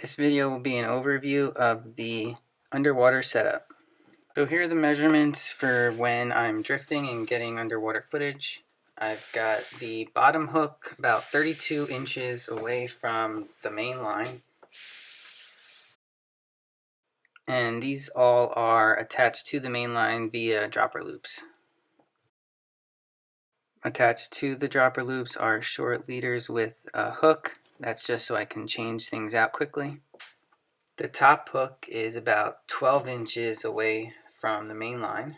This video will be an overview of the underwater setup. So here are the measurements for when I'm drifting and getting underwater footage. I've got the bottom hook about 32 inches away from the main line. And these all are attached to the main line via dropper loops. Attached to the dropper loops are short leaders with a hook. That's just so I can change things out quickly. The top hook is about 12 inches away from the main line.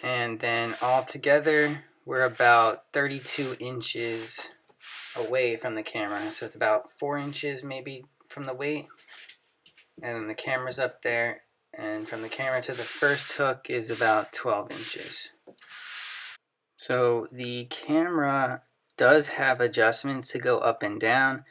And then all together, we're about 32 inches away from the camera. So it's about 4 inches maybe from the weight. And then the camera's up there. And from the camera to the first hook is about 12 inches. So the camera does have adjustments to go up and down.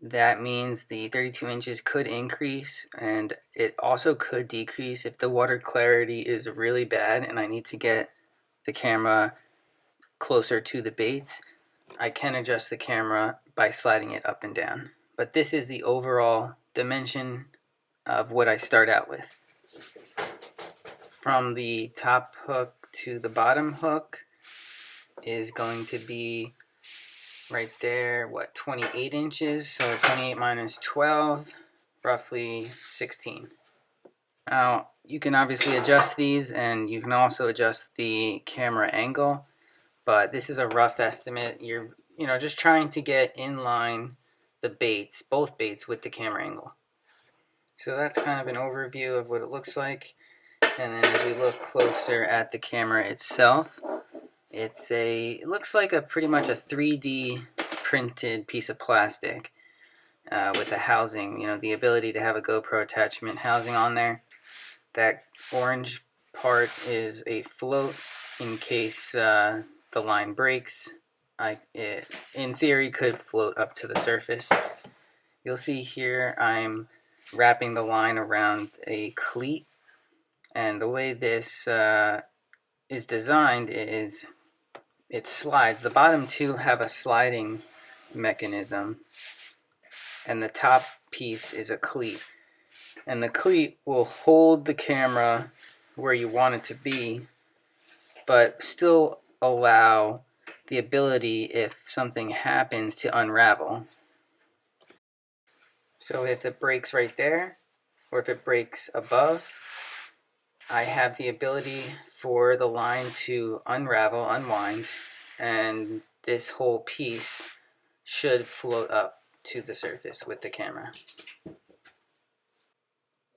That means the 32 inches could increase, and it also could decrease if the water clarity is really bad and I need to get the camera closer to the baits. I can adjust the camera by sliding it up and down. But this is the overall dimension of what I start out with. From the top hook to the bottom hook is going to be right there, 28 inches, so 28 minus 12, roughly 16. Now, you can obviously adjust these, and you can also adjust the camera angle, but this is a rough estimate. You're just trying to get in line the baits, both baits, with the camera angle. So that's kind of an overview of what it looks like. And then as we look closer at the camera itself, it looks like pretty much a 3D printed piece of plastic with the housing, the ability to have a GoPro attachment housing on there. That orange part is a float in case the line breaks. It, in theory, could float up to the surface. You'll see here I'm wrapping the line around a cleat, and the way this is designed is it slides. The bottom two have a sliding mechanism, and the top piece is a cleat. And the cleat will hold the camera where you want it to be, but still allow the ability, if something happens, to unravel. So if it breaks right there, or if it breaks above, I have the ability for the line to unravel, unwind, and this whole piece should float up to the surface with the camera.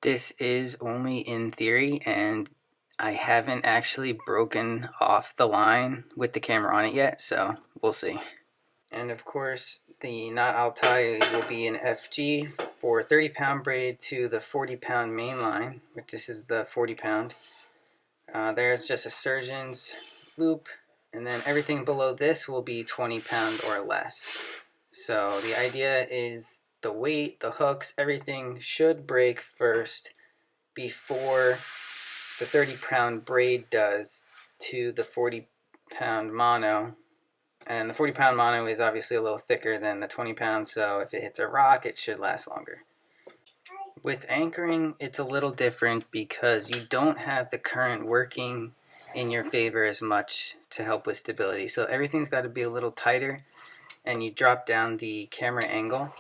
This is only in theory, and I haven't actually broken off the line with the camera on it yet, so we'll see. And of course, the knot I'll tie will be an FG for 30-pound braid to the 40-pound main line, which this is the 40-pound. There's just a surgeon's loop, and then everything below this will be 20-pound or less. So the idea is the weight, the hooks, everything should break first before the 30-pound braid does to the 40-pound mono. And the 40-pound mono is obviously a little thicker than the 20-pound, so if it hits a rock, it should last longer. With anchoring, it's a little different because you don't have the current working in your favor as much to help with stability. So everything's got to be a little tighter, and you drop down the camera angle.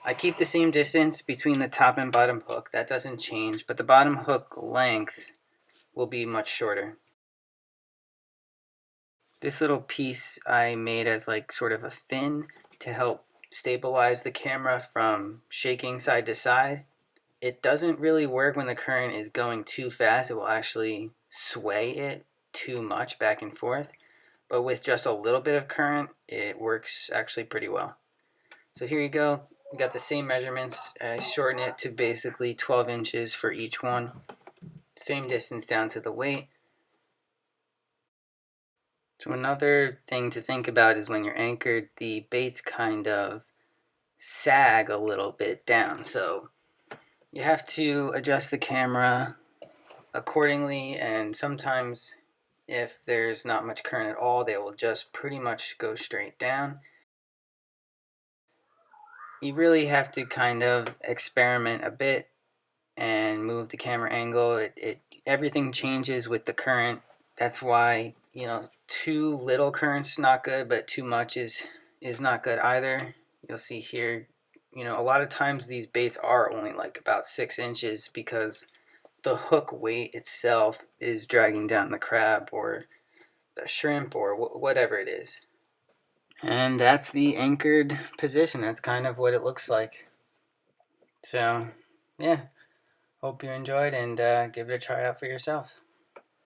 I keep the same distance between the top and bottom hook. That doesn't change, but the bottom hook length will be much shorter. This little piece I made as sort of a fin to help stabilize the camera from shaking side to side. It doesn't really work when the current is going too fast. It will actually sway it too much back and forth. But with just a little bit of current, it works actually pretty well. So here you go. We got the same measurements. I shorten it to basically 12 inches for each one. Same distance down to the weight. So another thing to think about is when you're anchored, the baits kind of sag a little bit down. So you have to adjust the camera accordingly, and sometimes if there's not much current at all, they will just pretty much go straight down. you really have to kind of experiment a bit and move the camera angle. Everything changes with the current. That's why, you know, too little current's not good, but too much is not good either. You'll see here, you know, a lot of times these baits are only like about 6 inches because the hook weight itself is dragging down the crab or the shrimp or whatever it is. And that's the anchored position. That's kind of what it looks like. So, yeah. Hope you enjoyed, and give it a try out for yourself.